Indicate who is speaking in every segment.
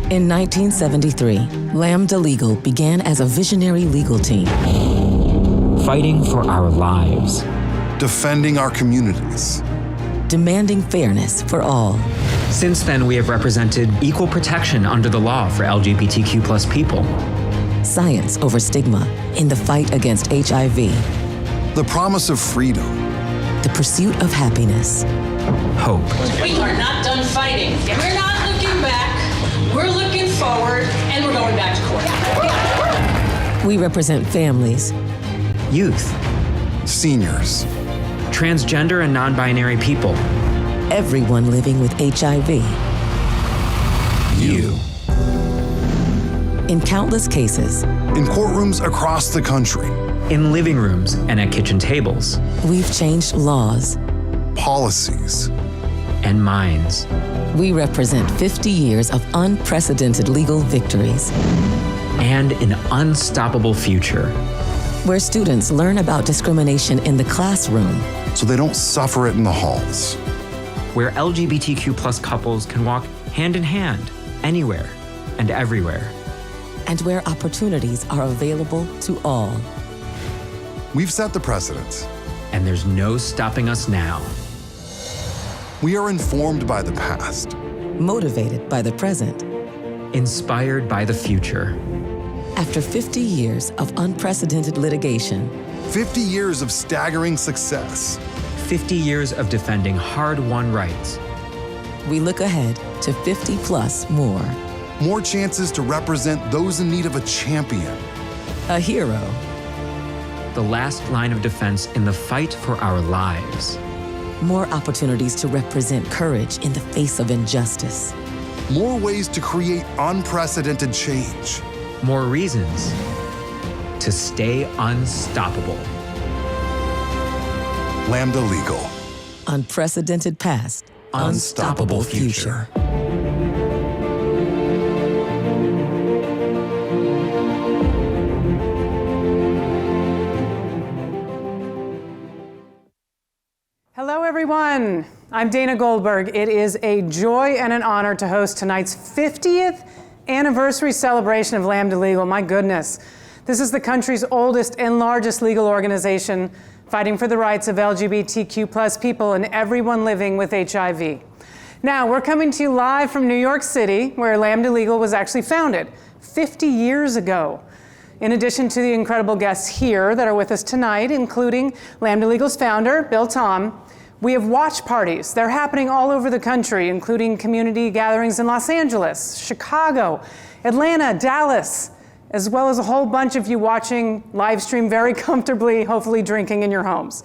Speaker 1: In 1973, Lambda Legal began as a visionary legal team.
Speaker 2: Fighting for our lives.
Speaker 3: Defending our communities.
Speaker 1: Demanding fairness for all.
Speaker 2: Since then, we have represented equal protection under the law for LGBTQ+ people.
Speaker 1: Science over stigma in the fight against HIV.
Speaker 3: The promise of freedom.
Speaker 1: The pursuit of happiness.
Speaker 2: Hope.
Speaker 4: We are not done fighting. We're not looking back. We're looking forward, and we're going back to court.
Speaker 1: We represent families.
Speaker 2: Youth.
Speaker 3: Seniors.
Speaker 2: Transgender and non-binary people.
Speaker 1: Everyone living with HIV.
Speaker 3: You.
Speaker 1: In countless cases.
Speaker 3: In courtrooms across the country.
Speaker 2: In living rooms and at kitchen tables.
Speaker 1: We've changed laws.
Speaker 3: Policies.
Speaker 2: And minds.
Speaker 1: We represent 50 years of unprecedented legal victories.
Speaker 2: And an unstoppable future.
Speaker 1: Where students learn about discrimination in the classroom.
Speaker 3: So they don't suffer it in the halls.
Speaker 2: Where LGBTQ+ couples can walk hand in hand, anywhere and everywhere.
Speaker 1: And where opportunities are available to all.
Speaker 3: We've set the precedent.
Speaker 2: And there's no stopping us now.
Speaker 3: We are informed by the past.
Speaker 1: Motivated by the present.
Speaker 2: Inspired by the future.
Speaker 1: After 50 years of unprecedented litigation.
Speaker 3: 50 years of staggering success.
Speaker 2: 50 years of defending hard-won rights.
Speaker 1: We look ahead to 50+ more.
Speaker 3: More chances to represent those in need of a champion.
Speaker 1: A hero.
Speaker 2: The last line of defense in the fight for our lives.
Speaker 1: More opportunities to represent courage in the face of injustice.
Speaker 3: More ways to create unprecedented change.
Speaker 2: More reasons to stay unstoppable.
Speaker 3: Lambda Legal.
Speaker 1: Unprecedented past, unstoppable future.
Speaker 5: Hello, everyone. I'm Dana Goldberg. It is a joy and an honor to host tonight's 50th anniversary celebration of Lambda Legal. My goodness. This is the country's oldest and largest legal organization fighting for the rights of LGBTQ+ people and everyone living with HIV. Now, we're coming to you live from New York City, where Lambda Legal was actually founded 50 years ago. In addition to the incredible guests here that are with us tonight, including Lambda Legal's founder, Bill Tom, we have watch parties. They're happening all over the country, including community gatherings in Los Angeles, Chicago, Atlanta, Dallas, as well as a whole bunch of you watching live stream very comfortably, hopefully drinking in your homes.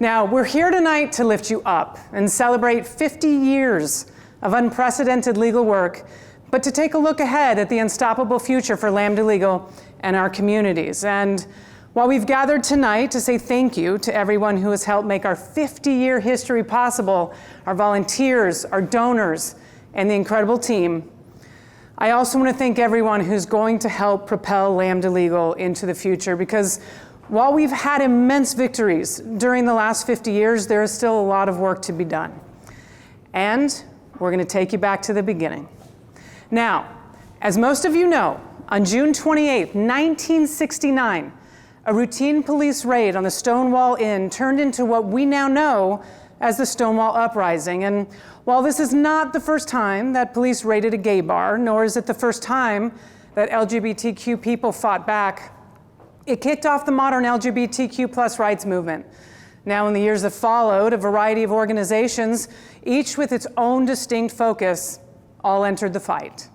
Speaker 5: Now, we're here tonight to lift you up and celebrate 50 years of unprecedented legal work, but to take a look ahead at the unstoppable future for Lambda Legal and our communities. And while we've gathered tonight to say thank you to everyone who has helped make our 50-year history possible, our volunteers, our donors, and the incredible team, I also want to thank everyone who's going to help propel Lambda Legal into the future, because while we've had immense victories during the last 50 years, there is still a lot of work to be done. And we're going to take you back to the beginning. Now, as most of you know, on June 28, 1969, a routine police raid on the Stonewall Inn turned into what we now know as the Stonewall Uprising. And while this is not the first time that police raided a gay bar, nor is it the first time that LGBTQ people fought back, it kicked off the modern LGBTQ+ rights movement. Now, in the years that followed, a variety of organizations, each with its own distinct focus, all entered the fight.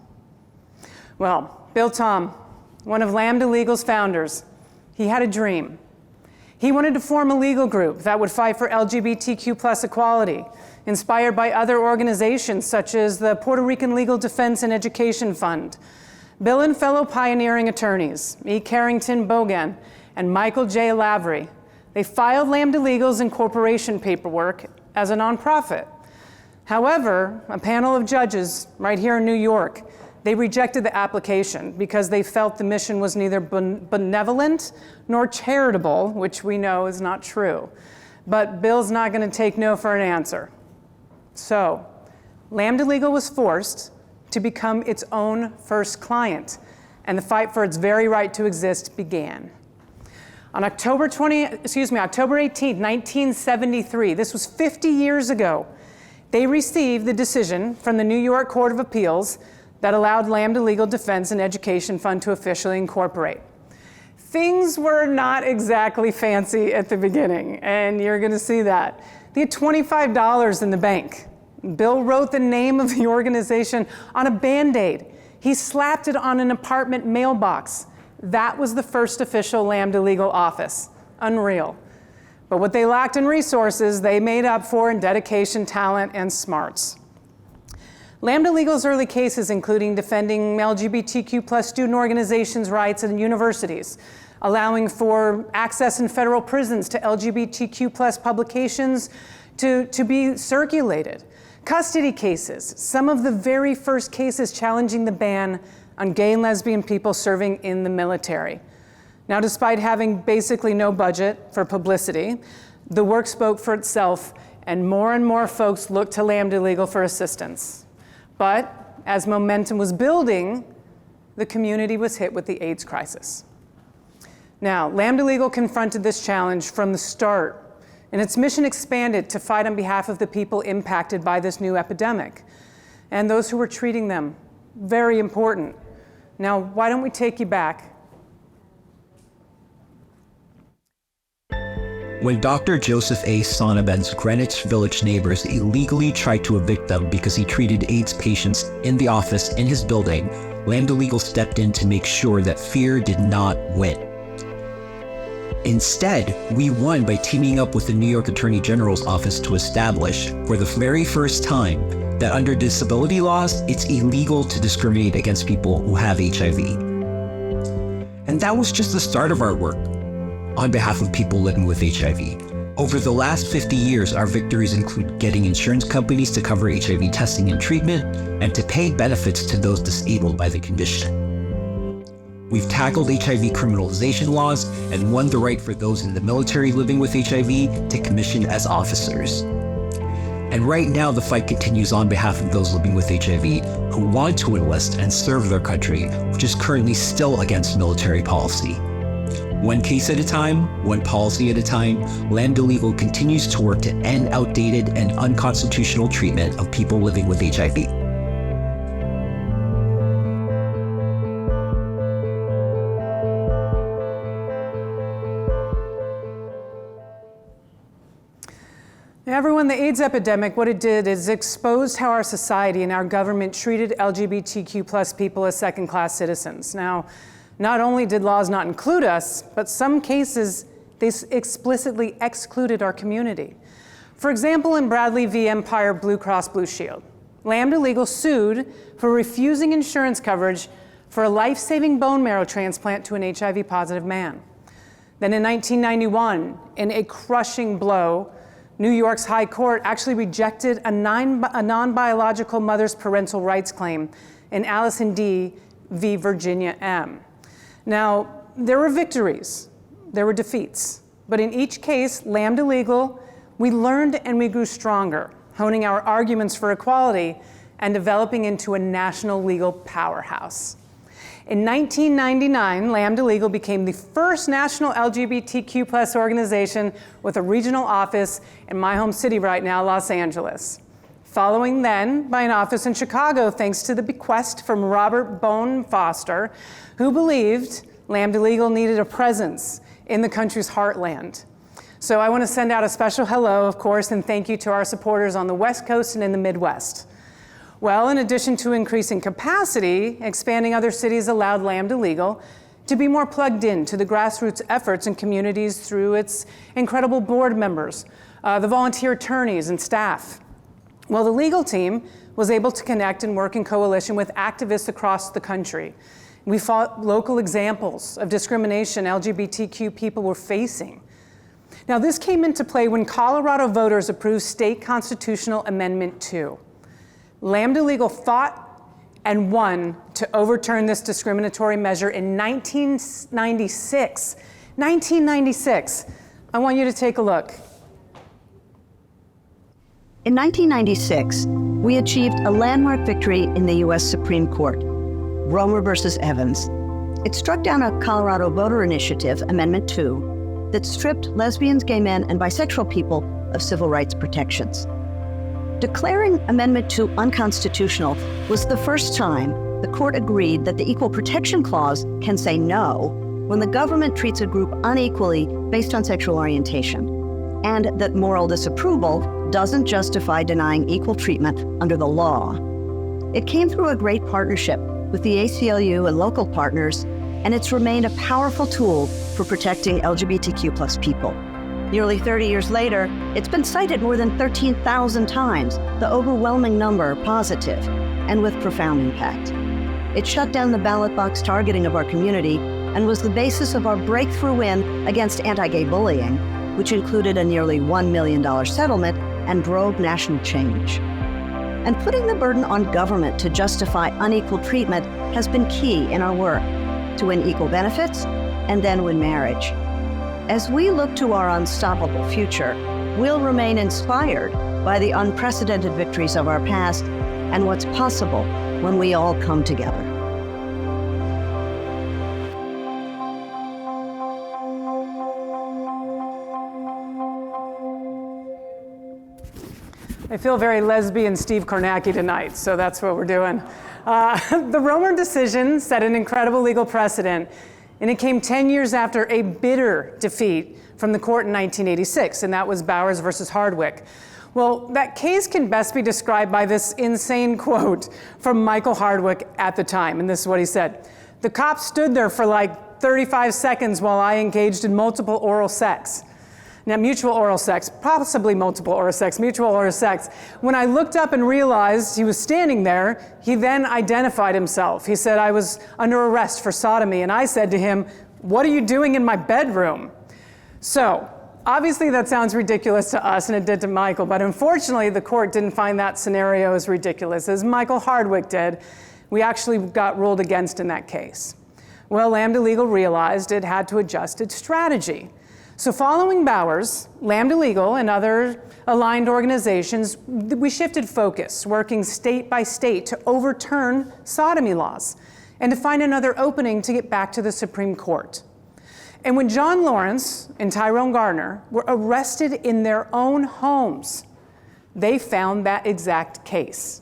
Speaker 5: Well, Bill Tom, one of Lambda Legal's founders, he had a dream. He wanted to form a legal group that would fight for LGBTQ+ equality, inspired by other organizations such as the Puerto Rican Legal Defense and Education Fund. Bill and fellow pioneering attorneys, E. Carrington Bogan and Michael J. Lavery, they filed Lambda Legal's incorporation paperwork as a nonprofit. However, a panel of judges right here in New York, they rejected the application because they felt the mission was neither benevolent nor charitable, which we know is not true. But Bill's not going to take no for an answer. So, Lambda Legal was forced to become its own first client, and the fight for its very right to exist began. On October 18, 1973, this was 50 years ago, they received the decision from the New York Court of Appeals that allowed Lambda Legal Defense and Education Fund to officially incorporate. Things were not exactly fancy at the beginning, and you're going to see that. They had $25 in the bank. Bill wrote the name of the organization on a Band-Aid. He slapped it on an apartment mailbox. That was the first official Lambda Legal office. Unreal. But what they lacked in resources, they made up for in dedication, talent, and smarts. Lambda Legal's early cases, including defending LGBTQ+ student organizations' rights in universities, allowing for access in federal prisons to LGBTQ+ publications to be circulated. Custody cases, some of the very first cases challenging the ban on gay and lesbian people serving in the military. Now, despite having basically no budget for publicity, the work spoke for itself, and more folks looked to Lambda Legal for assistance. But as momentum was building, the community was hit with the AIDS crisis. Now, Lambda Legal confronted this challenge from the start, and its mission expanded to fight on behalf of the people impacted by this new epidemic and those who were treating them. Very important. Now, why don't we take you back?
Speaker 6: When Dr. Joseph A. Sonnabend's Greenwich Village neighbors illegally tried to evict them because he treated AIDS patients in the office in his building, Lambda Legal stepped in to make sure that fear did not win. Instead, we won by teaming up with the New York Attorney General's office to establish, for the very first time, that under disability laws, it's illegal to discriminate against people who have HIV. And that was just the start of our work on behalf of people living with HIV. Over the last 50 years, our victories include getting insurance companies to cover HIV testing and treatment, and to pay benefits to those disabled by the condition. We've tackled HIV criminalization laws and won the right for those in the military living with HIV to commission as officers. And right now, the fight continues on behalf of those living with HIV who want to enlist and serve their country, which is currently still against military policy. One case at a time, one policy at a time, Lambda Legal continues to work to end outdated and unconstitutional treatment of people living with HIV.
Speaker 5: Everyone, the AIDS epidemic, what it did is exposed how our society and our government treated LGBTQ+ people as second-class citizens. Now, not only did laws not include us, but some cases, they explicitly excluded our community. For example, in Bradley v. Empire Blue Cross Blue Shield, Lambda Legal sued for refusing insurance coverage for a life-saving bone marrow transplant to an HIV-positive man. Then in 1991, in a crushing blow, New York's High Court actually rejected a non-biological mother's parental rights claim in Allison D. v. Virginia M. Now, there were victories, there were defeats, but in each case, Lambda Legal, we learned and we grew stronger, honing our arguments for equality and developing into a national legal powerhouse. In 1999, Lambda Legal became the first national LGBTQ+ organization with a regional office in my home city right now, Los Angeles. Following then by an office in Chicago, thanks to the bequest from Robert Bone Foster, who believed Lambda Legal needed a presence in the country's heartland. So I want to send out a special hello, of course, and thank you to our supporters on the West Coast and in the Midwest. Well, in addition to increasing capacity, expanding other cities allowed Lambda Legal to be more plugged in to the grassroots efforts in communities through its incredible board members, the volunteer attorneys and staff. Well, the legal team was able to connect and work in coalition with activists across the country. We fought local examples of discrimination LGBTQ people were facing. Now, this came into play when Colorado voters approved State Constitutional Amendment 2. Lambda Legal fought and won to overturn this discriminatory measure in 1996. 1996. I want you to take a look.
Speaker 7: In 1996, we achieved a landmark victory in the U.S. Supreme Court, Romer versus Evans. It struck down a Colorado voter initiative, Amendment 2, that stripped lesbians, gay men, and bisexual people of civil rights protections. Declaring Amendment 2 unconstitutional was the first time the court agreed that the Equal Protection Clause can say no when the government treats a group unequally based on sexual orientation, and that moral disapproval doesn't justify denying equal treatment under the law. It came through a great partnership with the ACLU and local partners, and it's remained a powerful tool for protecting LGBTQ+ people. Nearly 30 years later, it's been cited more than 13,000 times, the overwhelming number positive, and with profound impact. It shut down the ballot box targeting of our community and was the basis of our breakthrough win against anti-gay bullying, which included a nearly $1 million settlement and drove national change. And putting the burden on government to justify unequal treatment has been key in our work to win equal benefits and then win marriage. As we look to our unstoppable future, we'll remain inspired by the unprecedented victories of our past and what's possible when we all come together.
Speaker 5: I feel very lesbian Steve Kornacki tonight, so that's what we're doing. The Romer decision set an incredible legal precedent, and it came 10 years after a bitter defeat from the court in 1986, and that was Bowers versus Hardwick. Well, that case can best be described by this insane quote from Michael Hardwick at the time, and this is what he said. "The cop stood there for like 35 seconds while I engaged in multiple oral sex." Now, mutual oral sex, possibly multiple oral sex, mutual oral sex. When I looked up and realized he was standing there, he then identified himself. He said, "I was under arrest for sodomy," and I said to him, "What are you doing in my bedroom?" So, obviously that sounds ridiculous to us, and it did to Michael, but unfortunately the court didn't find that scenario as ridiculous as Michael Hardwick did. We actually got ruled against in that case. Well, Lambda Legal realized it had to adjust its strategy. So following Bowers, Lambda Legal and other aligned organizations, we shifted focus, working state by state to overturn sodomy laws and to find another opening to get back to the Supreme Court. And when John Lawrence and Tyrone Gardner were arrested in their own homes, they found that exact case.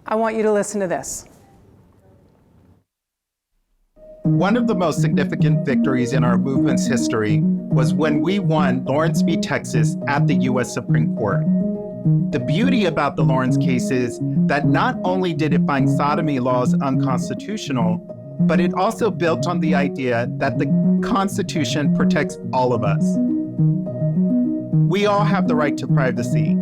Speaker 5: I want you to listen to this.
Speaker 8: One of the most significant victories in our movement's history was when we won Lawrence v. Texas at the U.S. Supreme Court. The beauty about the Lawrence case is that not only did it find sodomy laws unconstitutional, but it also built on the idea that the Constitution protects all of us. We all have the right to privacy.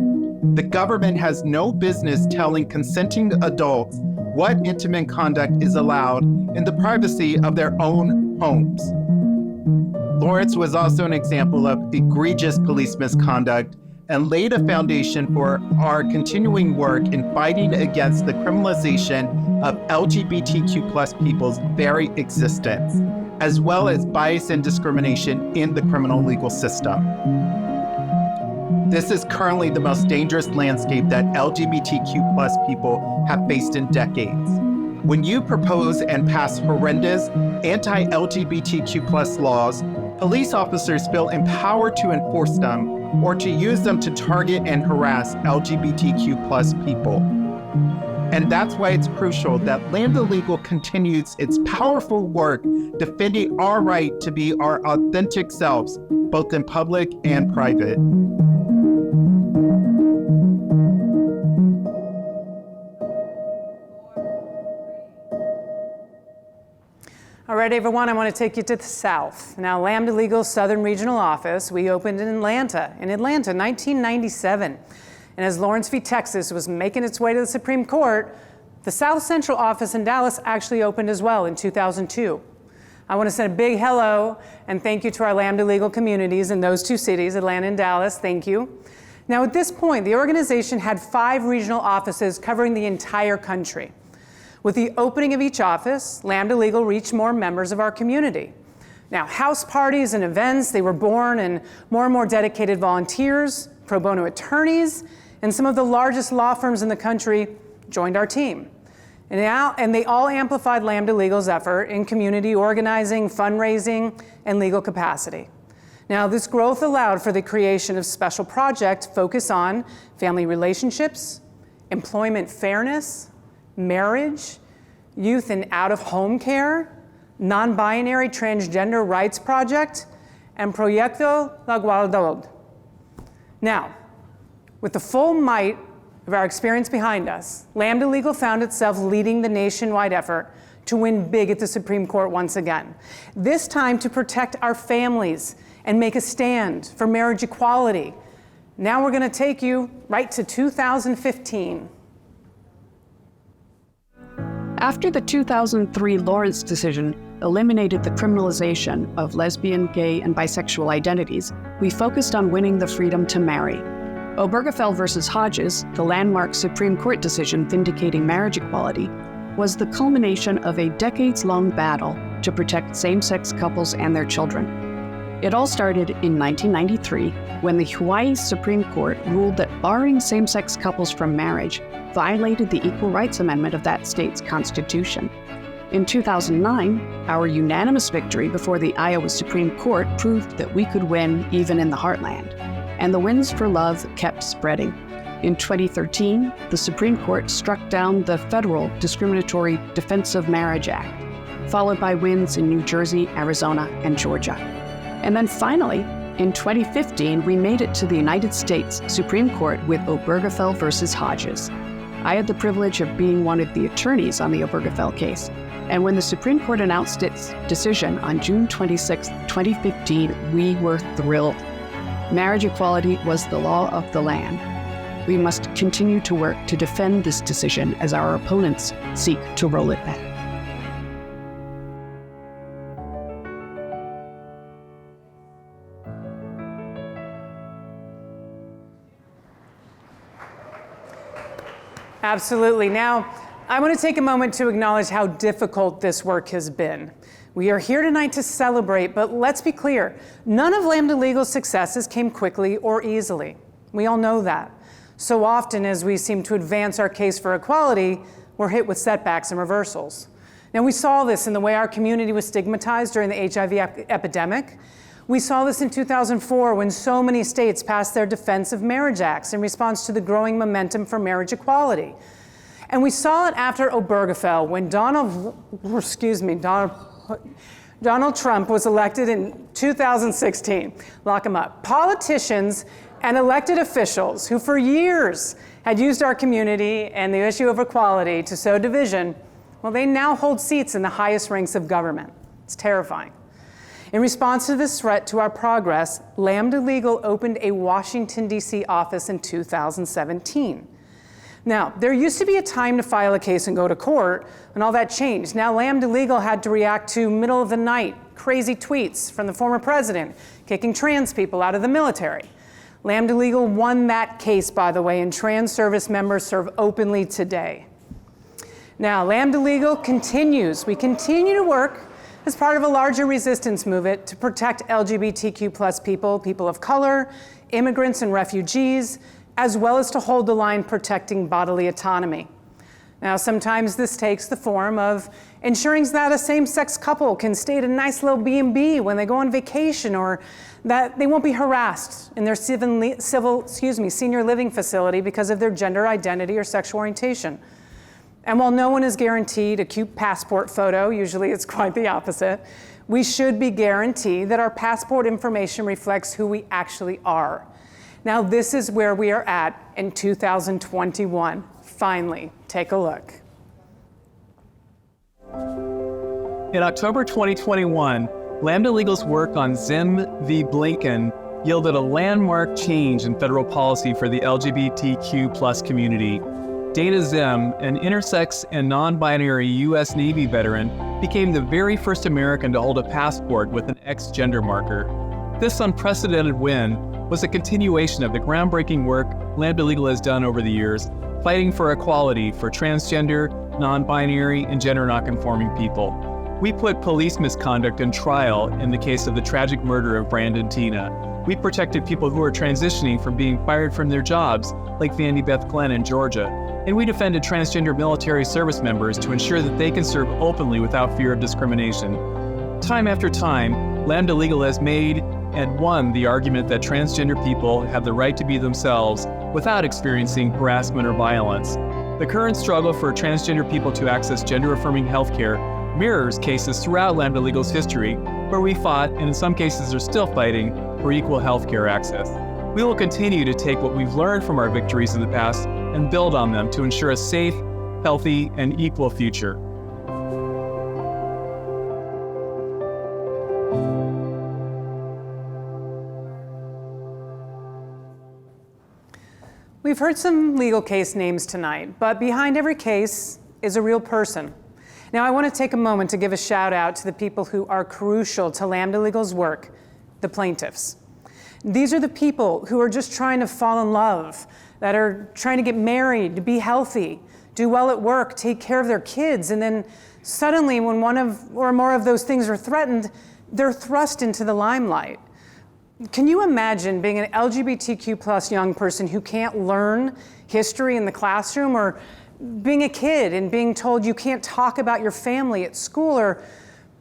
Speaker 8: The government has no business telling consenting adults what intimate conduct is allowed in the privacy of their own homes. Lawrence was also an example of egregious police misconduct and laid a foundation for our continuing work in fighting against the criminalization of LGBTQ+ people's very existence, as well as bias and discrimination in the criminal legal system. This is currently the most dangerous landscape that LGBTQ+ people have faced in decades. When you propose and pass horrendous anti-LGBTQ+ laws, police officers feel empowered to enforce them or to use them to target and harass LGBTQ+ people. And that's why it's crucial that Lambda Legal continues its powerful work defending our right to be our authentic selves, both in public and private.
Speaker 5: All right, everyone, I want to take you to the South. Now, Lambda Legal's Southern Regional Office, we opened in Atlanta, 1997. And as Lawrence v. Texas was making its way to the Supreme Court, the South Central office in Dallas actually opened as well in 2002. I want to send a big hello and thank you to our Lambda Legal communities in those two cities, Atlanta and Dallas, thank you. Now, at this point, the organization had 5 regional offices covering the entire country. With the opening of each office, Lambda Legal reached more members of our community. Now, house parties and events, they were born, and more dedicated volunteers, pro bono attorneys, and some of the largest law firms in the country joined our team. And they all amplified Lambda Legal's effort in community organizing, fundraising, and legal capacity. Now, this growth allowed for the creation of special projects focused on family relationships, employment fairness, marriage, youth and out-of-home care, non-binary transgender rights project, and Proyecto La Igualdad. Now, with the full might of our experience behind us, Lambda Legal found itself leading the nationwide effort to win big at the Supreme Court once again. This time to protect our families and make a stand for marriage equality. Now we're going to take you right to 2015.
Speaker 9: After the 2003 Lawrence decision eliminated the criminalization of lesbian, gay, and bisexual identities, we focused on winning the freedom to marry. Obergefell versus Hodges, the landmark Supreme Court decision vindicating marriage equality, was the culmination of a decades-long battle to protect same-sex couples and their children. It all started in 1993 when the Hawaii Supreme Court ruled that barring same-sex couples from marriage violated the Equal Rights Amendment of that state's constitution. In 2009, our unanimous victory before the Iowa Supreme Court proved that we could win even in the heartland, and the wins for love kept spreading. In 2013, the Supreme Court struck down the federal Discriminatory Defense of Marriage Act, followed by wins in New Jersey, Arizona, and Georgia. And then finally, in 2015, we made it to the United States Supreme Court with Obergefell versus Hodges. I had the privilege of being one of the attorneys on the Obergefell case, and when the Supreme Court announced its decision on June 26, 2015, we were thrilled. Marriage equality was the law of the land. We must continue to work to defend this decision as our opponents seek to roll it back.
Speaker 5: Absolutely. Now, I want to take a moment to acknowledge how difficult this work has been. We are here tonight to celebrate, but let's be clear, none of Lambda Legal's successes came quickly or easily. We all know that. So often as we seem to advance our case for equality, we're hit with setbacks and reversals. Now, we saw this in the way our community was stigmatized during the HIV epidemic. We saw this in 2004 when so many states passed their Defense of Marriage Acts in response to the growing momentum for marriage equality. And we saw it after Obergefell when Donald Trump was elected in 2016. Lock him up. Politicians and elected officials who for years had used our community and the issue of equality to sow division, well, they now hold seats in the highest ranks of government. It's terrifying. In response to this threat to our progress, Lambda Legal opened a Washington, D.C. office in 2017. Now, there used to be a time to file a case and go to court, and all that changed. Now, Lambda Legal had to react to middle of the night, crazy tweets from the former president, kicking trans people out of the military. Lambda Legal won that case, by the way, and trans service members serve openly today. Now, Lambda Legal continues. We continue to work as part of a larger resistance movement to protect LGBTQ plus people, people of color, immigrants and refugees, as well as to hold the line protecting bodily autonomy. Now, sometimes this takes the form of ensuring that a same-sex couple can stay at a nice little B&B when they go on vacation, or that they won't be harassed in their senior living facility because of their gender identity or sexual orientation. And while no one is guaranteed a cute passport photo, usually it's quite the opposite, we should be guaranteed that our passport information reflects who we actually are. Now, this is where we are at in 2021. Finally, take a look.
Speaker 10: In October 2021, Lambda Legal's work on Zim v. Blinken yielded a landmark change in federal policy for the LGBTQ plus community. Dana Zim, an intersex and non-binary U.S. Navy veteran, became the very first American to hold a passport with an X gender marker. This unprecedented win was a continuation of the groundbreaking work Lambda Legal has done over the years, fighting for equality for transgender, non-binary, and gender non-conforming people. We put police misconduct in trial in the case of the tragic murder of Brandon Tina. We protected people who are transitioning from being fired from their jobs, like Vandy Beth Glenn in Georgia. And we defended transgender military service members to ensure that they can serve openly without fear of discrimination. Time after time, Lambda Legal has made and won the argument that transgender people have the right to be themselves without experiencing harassment or violence. The current struggle for transgender people to access gender-affirming healthcare mirrors cases throughout Lambda Legal's history where we fought, and in some cases are still fighting, for equal healthcare access. We will continue to take what we've learned from our victories in the past and build on them to ensure a safe, healthy, and equal future.
Speaker 5: We've heard some legal case names tonight, but behind every case is a real person. Now, I want to take a moment to give a shout out to the people who are crucial to Lambda Legal's work, the plaintiffs. These are the people who are just trying to fall in love, that are trying to get married, to be healthy, do well at work, take care of their kids, and then suddenly when one of or more of those things are threatened, they're thrust into the limelight. Can you imagine being an LGBTQ plus young person who can't learn history in the classroom, or being a kid and being told you can't talk about your family at school? Or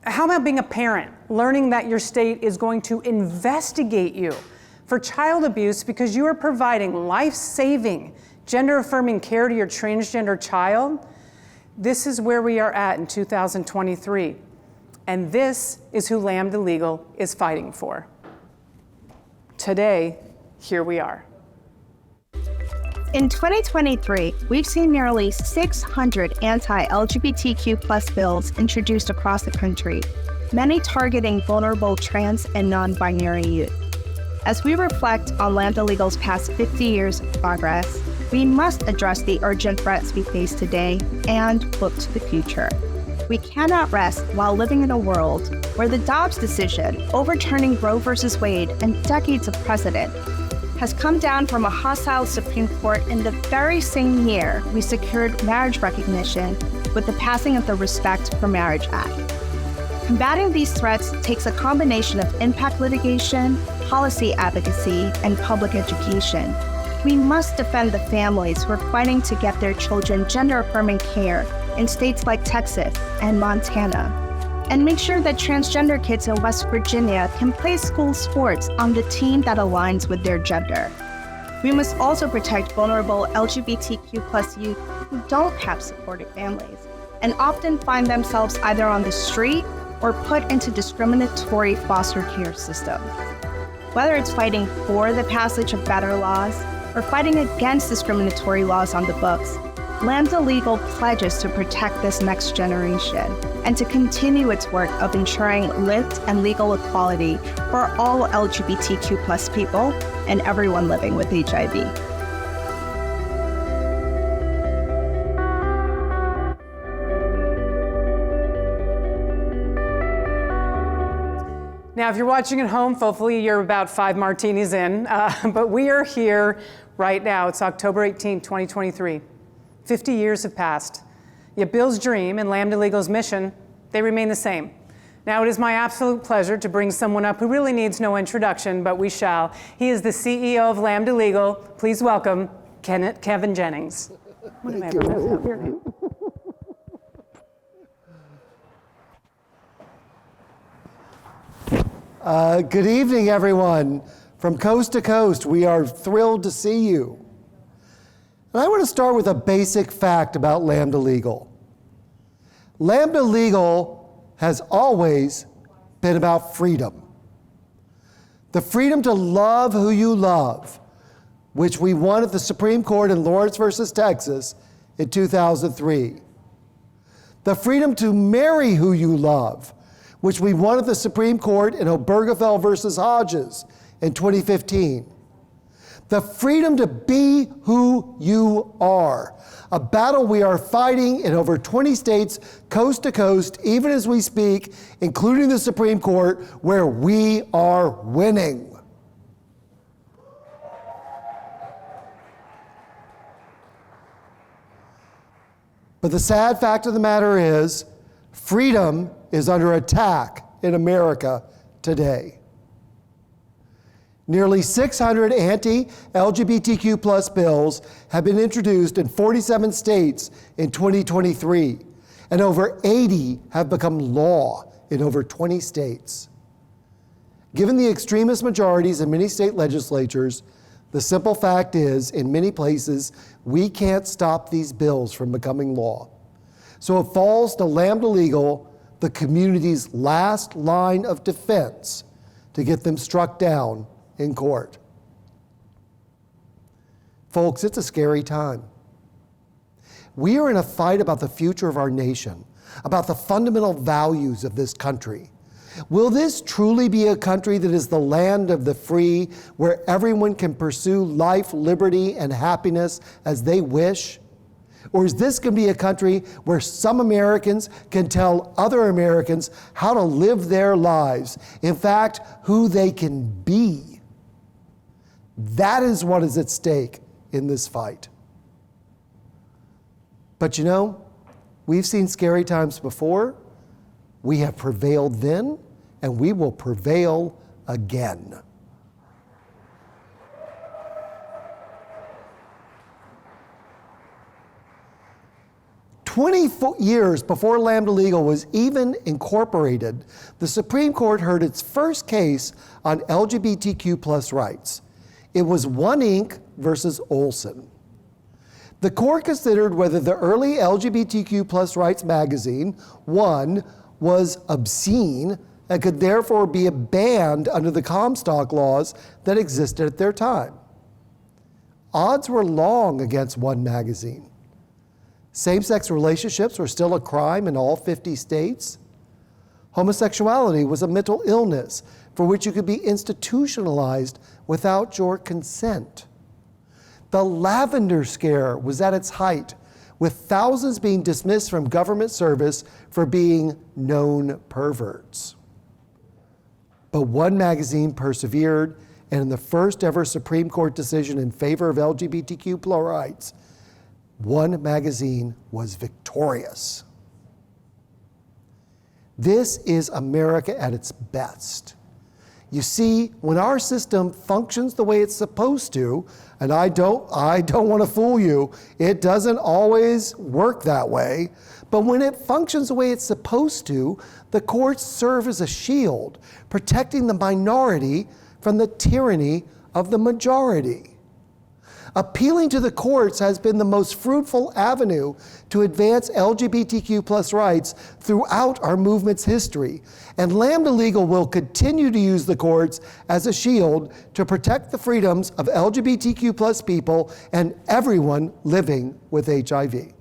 Speaker 5: how about being a parent, learning that your state is going to investigate you for child abuse because you are providing life-saving, gender-affirming care to your transgender child? This is where we are at in 2023. And this is who Lambda Legal is fighting for. Today, here we are.
Speaker 11: In 2023, we've seen nearly 600 anti-LGBTQ plus bills introduced across the country, many targeting vulnerable trans and non-binary youth. As we reflect on Lambda Legal's past 50 years of progress, we must address the urgent threats we face today and look to the future. We cannot rest while living in a world where the Dobbs decision, overturning Roe v. Wade and decades of precedent, has come down from a hostile Supreme Court in the very same year we secured marriage recognition with the passing of the Respect for Marriage Act. Combating these threats takes a combination of impact litigation, policy advocacy, and public education. We must defend the families who are fighting to get their children gender-affirming care in states like Texas and Montana, and make sure that transgender kids in West Virginia can play school sports on the team that aligns with their gender. We must also protect vulnerable LGBTQ plus youth who don't have supportive families and often find themselves either on the street or put into discriminatory foster care systems. Whether it's fighting for the passage of better laws or fighting against discriminatory laws on the books, Lambda Legal pledges to protect this next generation and to continue its work of ensuring lived and legal equality for all LGBTQ plus people and everyone living with HIV.
Speaker 5: Now, if you're watching at home, hopefully you're about 5 martinis in, but we are here right now. It's October 18th, 2023. 50 years have passed. Yet Bill's dream and Lambda Legal's mission, they remain the same. Now, it is my absolute pleasure to bring someone up who really needs no introduction, but we shall. He is the CEO of Lambda Legal. Please welcome Kevin Jennings. What am I ever messed up here?
Speaker 12: Good evening, everyone. From coast to coast, we are thrilled to see you. And I want to start with a basic fact about Lambda Legal. Lambda Legal has always been about freedom. The freedom to love who you love, which we won at the Supreme Court in Lawrence versus Texas in 2003. The freedom to marry who you love, which we won at the Supreme Court in Obergefell versus Hodges in 2015. The freedom to be who you are, a battle we are fighting in over 20 states, coast to coast, even as we speak, including the Supreme Court, where we are winning. But the sad fact of the matter is, Freedom is under attack in America today. Nearly 600 anti-LGBTQ plus bills have been introduced in 47 states in 2023, and over 80 have become law in over 20 states. Given the extremist majorities in many state legislatures, the simple fact is, in many places, we can't stop these bills from becoming law. So it falls to Lambda Legal, the community's last line of defense, to get them struck down in court. Folks, it's a scary time. We are in a fight about the future of our nation, about the fundamental values of this country. Will this truly be a country that is the land of the free, where everyone can pursue life, liberty, and happiness as they wish? Or is this going to be a country where some Americans can tell other Americans how to live their lives, in fact, who they can be? That is what is at stake in this fight. But you know, we've seen scary times before. We have prevailed then, and we will prevail again. Years before Lambda Legal was even incorporated, the Supreme Court heard its first case on LGBTQ plus rights. It was One Inc. versus Olson. The court considered whether the early LGBTQ plus rights magazine, One, was obscene and could therefore be banned under the Comstock laws that existed at their time. Odds were long against One magazine. Same-sex relationships were still a crime in all 50 states. Homosexuality was a mental illness for which you could be institutionalized without your consent. The lavender scare was at its height, with thousands being dismissed from government service for being known perverts. But One magazine persevered, and in the first ever Supreme Court decision in favor of LGBTQ plus rights, One magazine was victorious. This is America at its best. You see, when our system functions the way it's supposed to, and I don't want to fool you, it doesn't always work that way, but when it functions the way it's supposed to, the courts serve as a shield, protecting the minority from the tyranny of the majority. Appealing to the courts has been the most fruitful avenue to advance LGBTQ plus rights throughout our movement's history. And Lambda Legal will continue to use the courts as a shield to protect the freedoms of LGBTQ plus people and everyone living with HIV.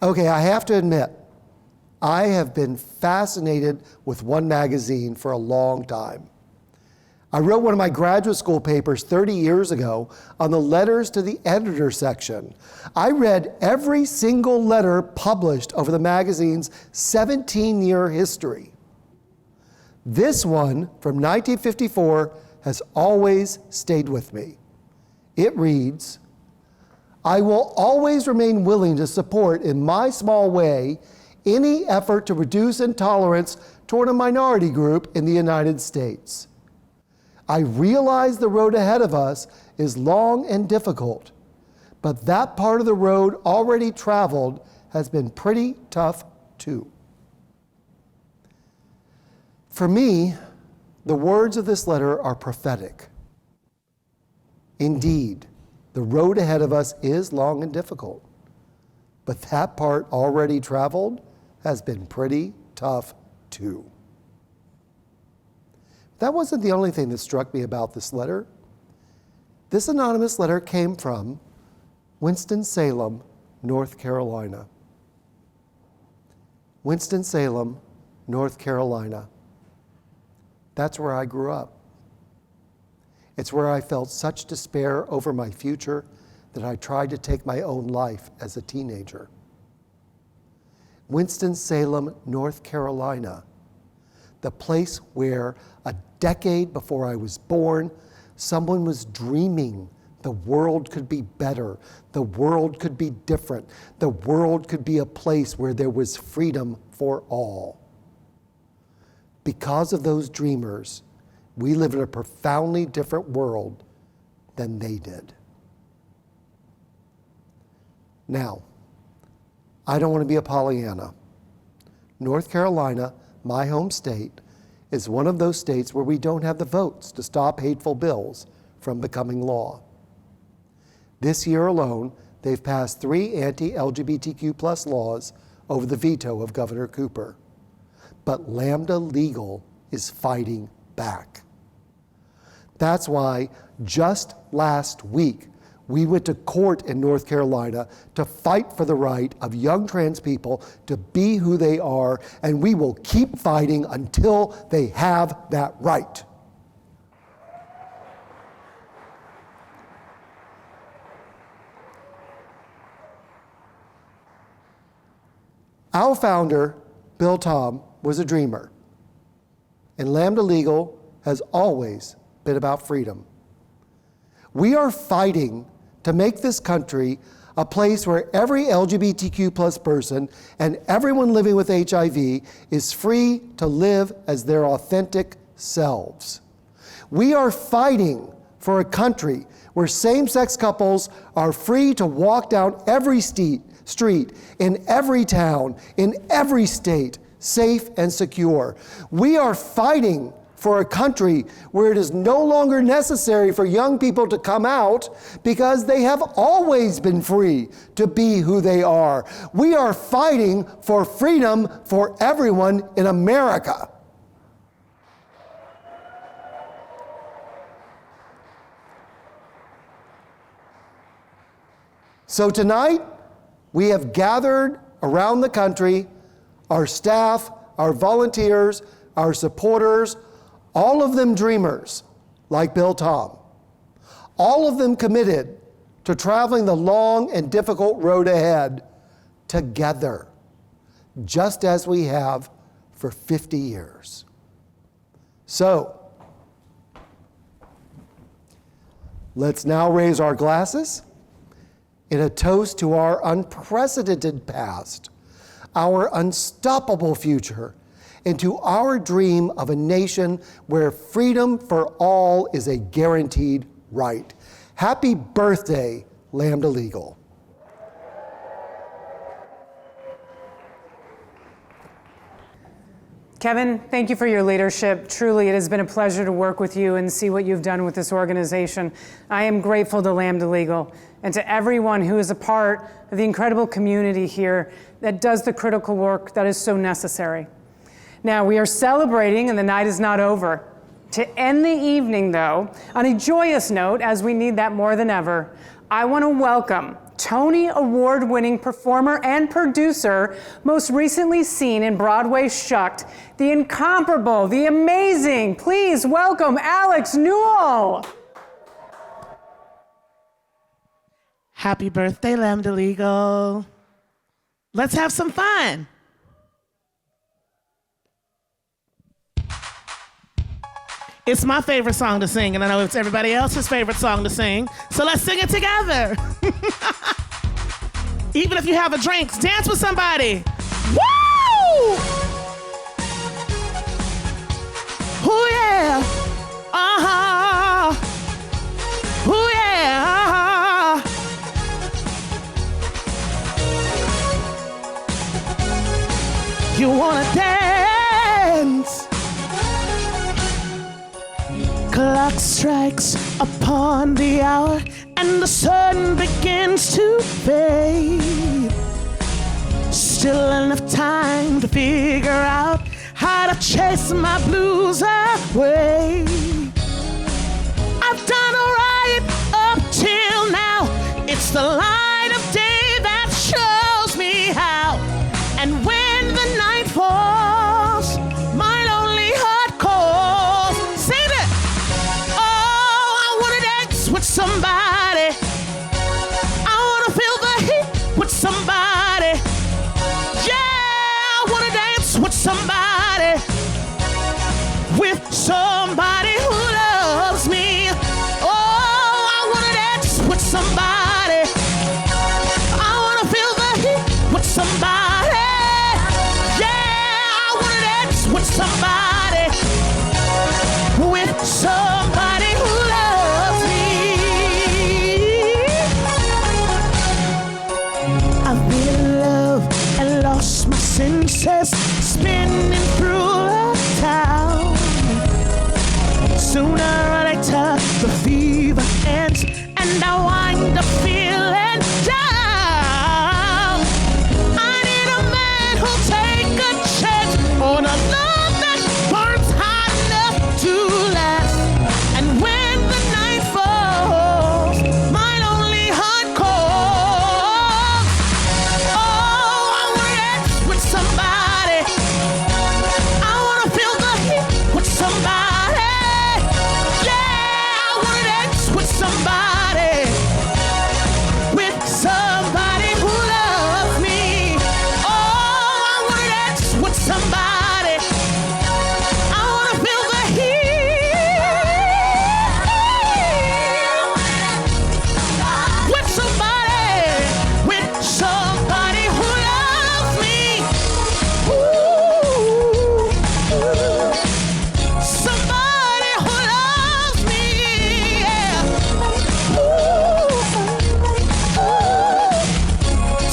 Speaker 12: Okay, I have to admit, I have been fascinated with One magazine for a long time. I wrote one of my graduate school papers 30 years ago on the letters to the editor section. I read every single letter published over the magazine's 17-year history. This one from 1954 has always stayed with me. It reads, "I will always remain willing to support in my small way any effort to reduce intolerance toward a minority group in the United States. I realize the road ahead of us is long and difficult, but that part of the road already traveled has been pretty tough too." For me, the words of this letter are prophetic. Indeed, the road ahead of us is long and difficult, but that part already traveled has been pretty tough too. That wasn't the only thing that struck me about this letter. This anonymous letter came from Winston-Salem, North Carolina. Winston-Salem, North Carolina. That's where I grew up. It's where I felt such despair over my future that I tried to take my own life as a teenager. Winston-Salem, North Carolina, the place where a decade before I was born, someone was dreaming The world could be better. The world could be different. The world could be a place where there was freedom for all. Because of those dreamers, we live in a profoundly different world than they did. Now, I don't want to be a Pollyanna. North Carolina, my home state, is one of those states where we don't have the votes to stop hateful bills from becoming law. This year alone, they've passed 3 anti-LGBTQ+ laws over the veto of Governor Cooper. But Lambda Legal is fighting back. That's why just last week, we went to court in North Carolina to fight for the right of young trans people to be who they are, and we will keep fighting until they have that right. Our founder, Bill Tom, was a dreamer, and Lambda Legal has always been about freedom. We are fighting to make this country a place where every LGBTQ+ person and everyone living with HIV is free to live as their authentic selves. We are fighting for a country where same-sex couples are free to walk down every street, in every town, in every state, safe and secure. We are fighting for a country where it is no longer necessary for young people to come out because they have always been free to be who they are. We are fighting for freedom for everyone in America. So tonight, we have gathered around the country our staff, our volunteers, our supporters, all of them dreamers, like Bill Tom. All of them committed to traveling the long and difficult road ahead together, just as we have for 50 years. So, let's now raise our glasses in a toast to our unprecedented past, our unstoppable future, and to our dream of a nation where freedom for all is a guaranteed right. Happy birthday, Lambda Legal.
Speaker 5: Kevin, thank you for your leadership. Truly, it has been a pleasure to work with you and see what you've done with this organization. I am grateful to Lambda Legal and to everyone who is a part of the incredible community here that does the critical work that is so necessary. Now, we are celebrating, and the night is not over. To end the evening, though, on a joyous note, as we need that more than ever, I want to welcome Tony Award-winning performer and producer, most recently seen in Broadway's Shucked, the incomparable, the amazing, please welcome Alex Newell.
Speaker 13: Happy birthday, Lambda Legal. Let's have some fun. It's my favorite song to sing, and I know it's everybody else's favorite song to sing, so let's sing it together. Even if you have a drink, dance with somebody. Woo! Oh yeah. Uh-huh. Oh yeah. Uh-huh. You wanna dance? Clock strikes upon the hour and the sun begins to fade. Still enough time to figure out how to chase my blues away. I've done all right up till now. It's the light of day that shows me how. And when the night falls, my lonely heart calls. Sing it! With somebody, I wanna feel the heat with somebody. Yeah, I wanna dance with somebody who loves me. Oh, I wanna dance senses spinning through the town. Sooner or later, the fever ends, and I wind up feeling down. I need a man who'll take a chance on a love that burns hot enough to last. And when the night falls, my lonely heart calls. Oh, I wanna dance with somebody. I wanna feel the heat with somebody. Yeah, I wanna dance with somebody. With somebody who loves me. Oh, I wanna dance with somebody. I wanna feel the heat. With somebody. With somebody who loves me. Ooh. Somebody who loves me. Yeah.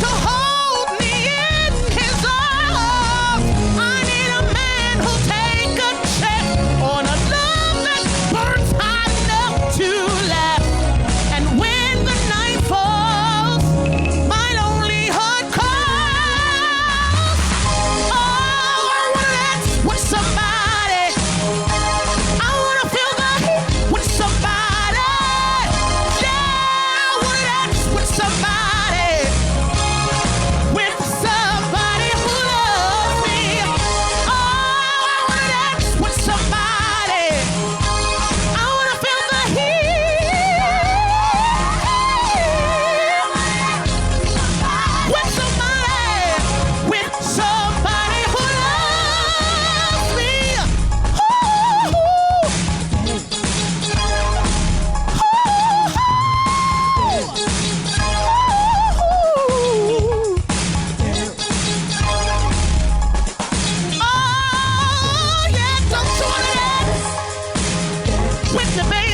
Speaker 13: To hold me in his arms. I need a man who'll take a chance on a love that burns hot enough to last. And when the night falls, my lonely heart calls. Oh, I wanna dance with somebody. I wanna feel the heat with somebody. Yeah, I wanna dance with somebody. With somebody who loves me. Oh, I wanna dance with somebody. I wanna feel the heat. With somebody. With somebody who loves me. Oh, yeah, don't you wanna dance with me, baby?